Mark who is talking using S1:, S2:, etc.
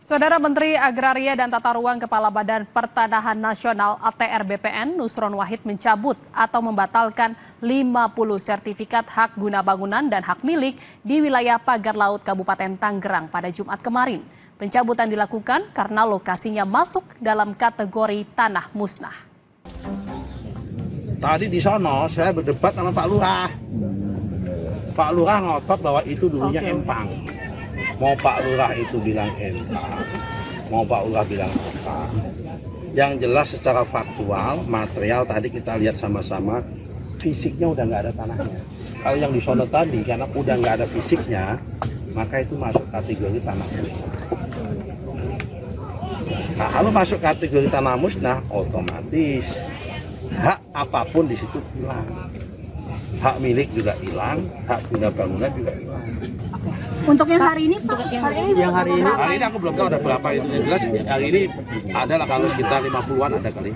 S1: Saudara Menteri Agraria dan Tata Ruang Kepala Badan Pertanahan Nasional (ATR) BPN Nusron Wahid mencabut atau membatalkan 50 sertifikat hak guna bangunan dan hak milik di wilayah Pagar Laut Kabupaten Tangerang pada Jumat kemarin. Pencabutan dilakukan karena lokasinya masuk dalam kategori tanah musnah.
S2: Tadi di sono saya berdebat sama Pak Lurah. Pak Lurah ngotot bahwa itu dulunya empang. Mau Pak Lurah itu bilang empang, mau Pak Lurah bilang apa. Yang jelas secara faktual, material tadi kita lihat sama-sama, fisiknya udah nggak ada tanahnya. Kalau yang di sono tadi, karena udah nggak ada fisiknya, maka itu masuk kategori tanah musnah. Nah, kalau masuk kategori tanah musnah, otomatis hak apapun di situ hilang. Hak milik juga hilang, hak guna bangunan juga hilang.
S3: Untuk yang hari ini, Pak,
S2: Hari ini aku belum tahu ada berapa itu. Yang jelas hari ini adalah kalau sekitar 50-an ada kali.